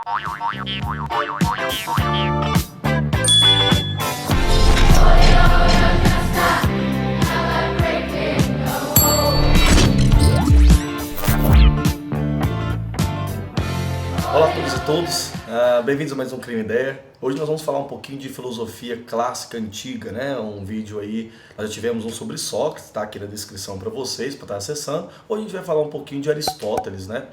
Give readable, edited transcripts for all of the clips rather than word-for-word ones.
Olá a todos e todas, bem-vindos a mais um Crime Ideia. Hoje nós vamos falar um pouquinho de filosofia clássica antiga, né? Um vídeo aí, nós já tivemos um sobre Sócrates, tá aqui na descrição para vocês, para estar acessando. Hoje a gente vai falar um pouquinho de Aristóteles, né?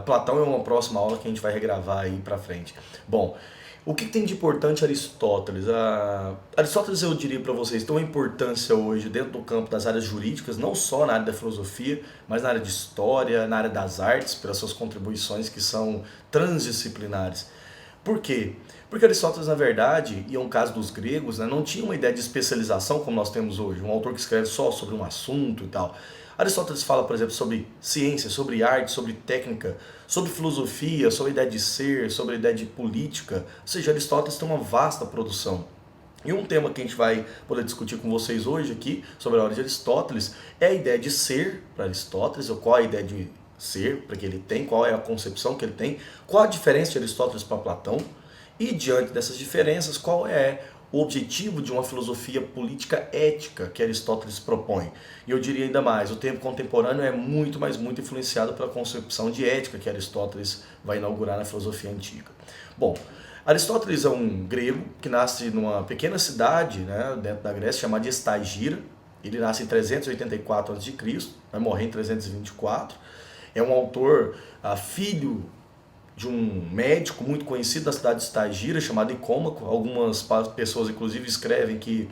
Platão é uma próxima aula que a gente vai regravar aí para frente. Bom, o que tem de importante Aristóteles? Aristóteles, eu diria para vocês, tem uma importância hoje dentro do campo das áreas jurídicas, não só na área da filosofia, mas na área de história, na área das artes, pelas suas contribuições que são transdisciplinares. Por quê? Porque Aristóteles, na verdade, e é um caso dos gregos, né, não tinha uma ideia de especialização como nós temos hoje, um autor que escreve só sobre um assunto e tal. Aristóteles fala, por exemplo, sobre ciência, sobre arte, sobre técnica, sobre filosofia, sobre a ideia de ser, sobre a ideia de política. Ou seja, Aristóteles tem uma vasta produção. E um tema que a gente vai poder discutir com vocês hoje aqui, sobre a obra de Aristóteles, é a ideia de ser para Aristóteles, ou qual é a ideia de ser para que ele tem, qual é a concepção que ele tem, qual a diferença de Aristóteles para Platão, e diante dessas diferenças, qual é o objetivo de uma filosofia política ética que Aristóteles propõe. E eu diria ainda mais, o tempo contemporâneo é muito, mas muito influenciado pela concepção de ética que Aristóteles vai inaugurar na filosofia antiga. Bom, Aristóteles é um grego que nasce numa pequena cidade, né, dentro da Grécia, chamada Estagira. Ele nasce em 384 a.C., vai morrer em 324. É um autor, filho de um médico muito conhecido da cidade de Estagira, chamado Nicômaco. Algumas pessoas, inclusive, escrevem que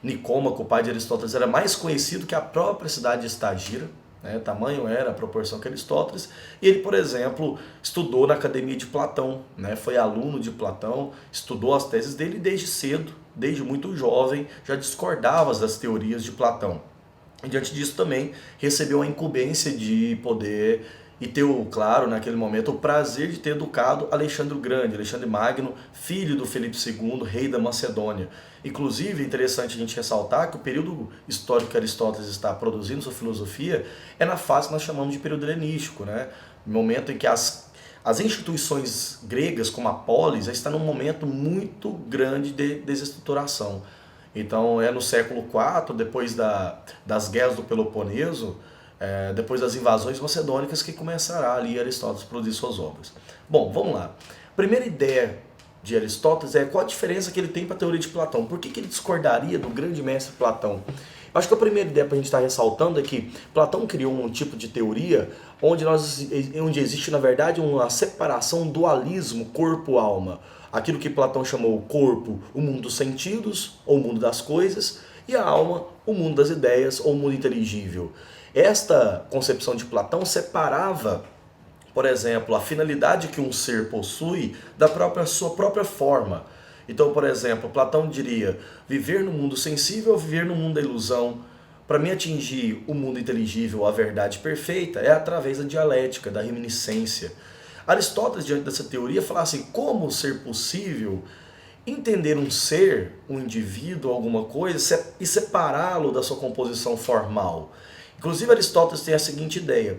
Nicômaco, o pai de Aristóteles, era mais conhecido que a própria cidade de Estagira, né? Tamanho era a proporção que Aristóteles. E ele, por exemplo, estudou na academia de Platão, né? Foi aluno de Platão, estudou as teses dele e desde cedo, desde muito jovem, já discordava das teorias de Platão. E diante disso também recebeu a incumbência de poder e ter, claro, naquele momento, o prazer de ter educado Alexandre o Grande, Alexandre Magno, filho do Felipe II, rei da Macedônia. Inclusive, é interessante a gente ressaltar que o período histórico que Aristóteles está produzindo sua filosofia é na fase que nós chamamos de período helenístico, né? Momento em que as instituições gregas, como a polis, já está num momento muito grande de desestruturação. Então, é no século IV, depois das guerras do Peloponeso, depois das invasões macedônicas, que começará ali Aristóteles a produzir suas obras. Bom, vamos lá. Primeira ideia de Aristóteles é qual a diferença que ele tem para a teoria de Platão. Por que ele discordaria do grande mestre Platão? Eu acho que a primeira ideia para a gente estar ressaltando é que Platão criou um tipo de teoria onde existe, na verdade, uma separação, um dualismo corpo-alma. Aquilo que Platão chamou o corpo, o mundo dos sentidos, ou o mundo das coisas, e a alma, o mundo das ideias, ou o mundo inteligível. Esta concepção de Platão separava, por exemplo, a finalidade que um ser possui da sua própria forma. Então, por exemplo, Platão diria, viver no mundo sensível ou viver no mundo da ilusão. Para mim atingir o mundo inteligível, a verdade perfeita, é através da dialética, da reminiscência. Aristóteles, diante dessa teoria, falava assim, como ser possível entender um ser, um indivíduo, alguma coisa, e separá-lo da sua composição formal. Inclusive, Aristóteles tem a seguinte ideia,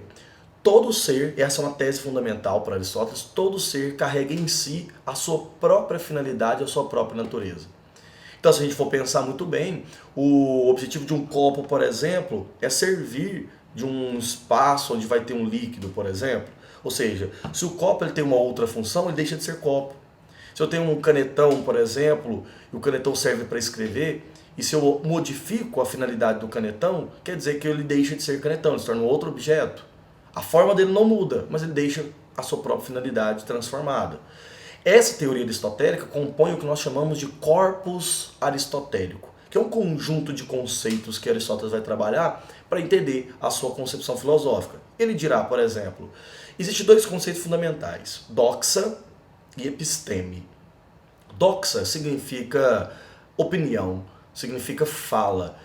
todo ser, e essa é uma tese fundamental para Aristóteles, todo ser carrega em si a sua própria finalidade, a sua própria natureza. Então, se a gente for pensar muito bem, o objetivo de um copo, por exemplo, é servir de um espaço onde vai ter um líquido, por exemplo. Ou seja, se o copo ele tem uma outra função, ele deixa de ser copo. Se eu tenho um canetão, por exemplo, e o canetão serve para escrever, e se eu modifico a finalidade do canetão, quer dizer que ele deixa de ser canetão, ele se torna um outro objeto. A forma dele não muda, mas ele deixa a sua própria finalidade transformada. Essa teoria aristotélica compõe o que nós chamamos de corpus aristotélico, que é um conjunto de conceitos que Aristóteles vai trabalhar para entender a sua concepção filosófica. Ele dirá, por exemplo, existem dois conceitos fundamentais, doxa e episteme. Doxa significa opinião, significa fala.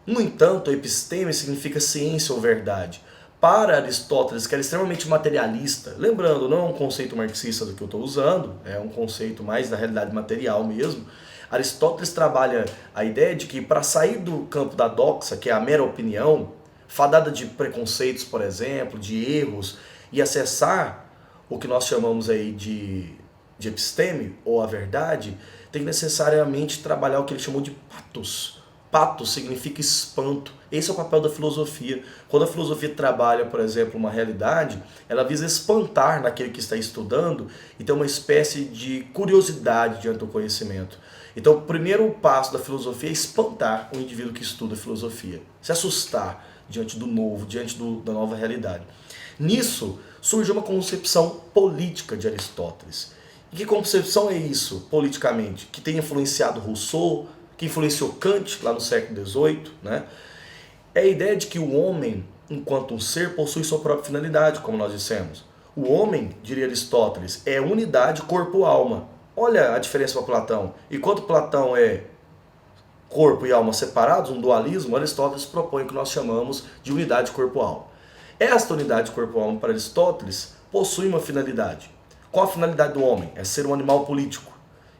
No entanto, episteme significa ciência ou verdade. Para Aristóteles, que era extremamente materialista, lembrando, não é um conceito marxista do que eu estou usando, é um conceito mais da realidade material mesmo, Aristóteles trabalha a ideia de que para sair do campo da doxa, que é a mera opinião, fadada de preconceitos, por exemplo, de erros, e acessar o que nós chamamos aí de de episteme, ou a verdade, tem que necessariamente trabalhar o que ele chamou de patos. Patos significa espanto. Esse é o papel da filosofia. Quando a filosofia trabalha, por exemplo, uma realidade, ela visa espantar naquele que está estudando e ter uma espécie de curiosidade diante do conhecimento. Então, o primeiro passo da filosofia é espantar o indivíduo que estuda filosofia, se assustar diante do novo, diante da nova realidade. Nisso, surge uma concepção política de Aristóteles. E que concepção é isso, politicamente? Que tem influenciado Rousseau, que influenciou Kant lá no século XVIII, né? É a ideia de que o homem, enquanto um ser, possui sua própria finalidade, como nós dissemos. O homem, diria Aristóteles, é unidade corpo-alma. Olha a diferença para Platão. Enquanto Platão é corpo e alma separados, um dualismo, Aristóteles propõe o que nós chamamos de unidade corpo-alma. Esta unidade corpo-alma para Aristóteles possui uma finalidade. Qual a finalidade do homem? É ser um animal político.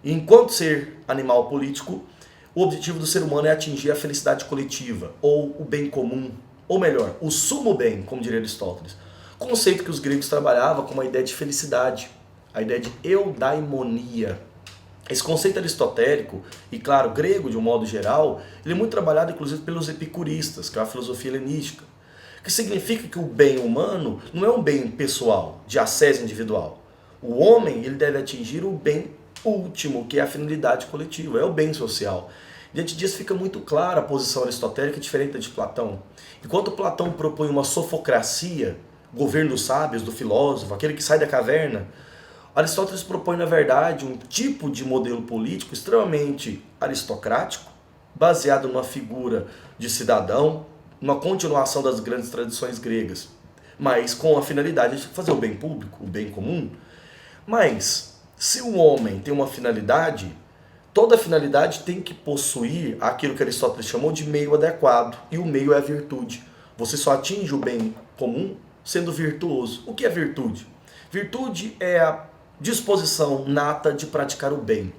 E enquanto ser animal político, o objetivo do ser humano é atingir a felicidade coletiva, ou o bem comum, ou melhor, o sumo bem, como diria Aristóteles. Conceito que os gregos trabalhavam com uma ideia de felicidade, a ideia de eudaimonia. Esse conceito aristotélico, e claro, grego de um modo geral, ele é muito trabalhado inclusive pelos epicuristas, que é a filosofia helenística, que significa que o bem humano não é um bem pessoal, de acesso individual. O homem ele deve atingir o bem último, que é a finalidade coletiva, é o bem social. Diante disso fica muito clara a posição aristotélica diferente da de Platão. Enquanto Platão propõe uma sofocracia, governo dos sábios, do filósofo, aquele que sai da caverna, Aristóteles propõe, na verdade, um tipo de modelo político extremamente aristocrático, baseado numa figura de cidadão, uma continuação das grandes tradições gregas, mas com a finalidade de fazer o bem público, o bem comum. Mas, se o homem tem uma finalidade, toda finalidade tem que possuir aquilo que Aristóteles chamou de meio adequado, e o meio é a virtude. Você só atinge o bem comum sendo virtuoso. O que é virtude? Virtude é a disposição nata de praticar o bem.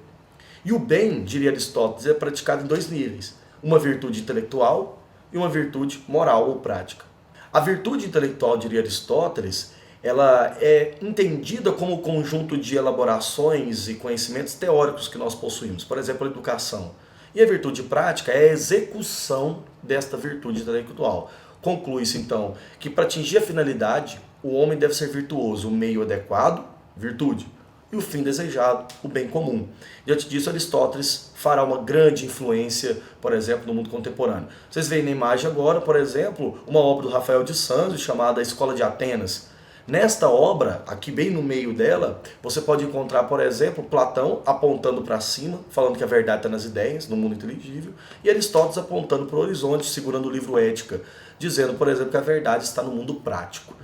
E o bem, diria Aristóteles, é praticado em dois níveis. Uma virtude intelectual e uma virtude moral ou prática. A virtude intelectual, diria Aristóteles, ela é entendida como o conjunto de elaborações e conhecimentos teóricos que nós possuímos, por exemplo, a educação. E a virtude prática é a execução desta virtude intelectual. Conclui-se, então, que para atingir a finalidade, o homem deve ser virtuoso, o meio adequado, virtude, e o fim desejado, o bem comum. Diante disso, Aristóteles fará uma grande influência, por exemplo, no mundo contemporâneo. Vocês veem na imagem agora, por exemplo, uma obra do Rafael de Santos chamada A Escola de Atenas. Nesta obra, aqui bem no meio dela, você pode encontrar, por exemplo, Platão apontando para cima, falando que a verdade está nas ideias, no mundo inteligível, e Aristóteles apontando para o horizonte, segurando o livro Ética, dizendo, por exemplo, que a verdade está no mundo prático.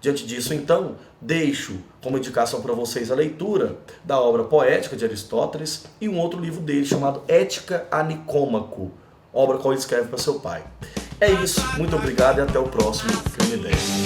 Diante disso, então, deixo como indicação para vocês a leitura da obra poética de Aristóteles e um outro livro dele chamado Ética a Nicômaco, obra que ele escreve para seu pai. É isso, muito obrigado e até o próximo Crime Ideia.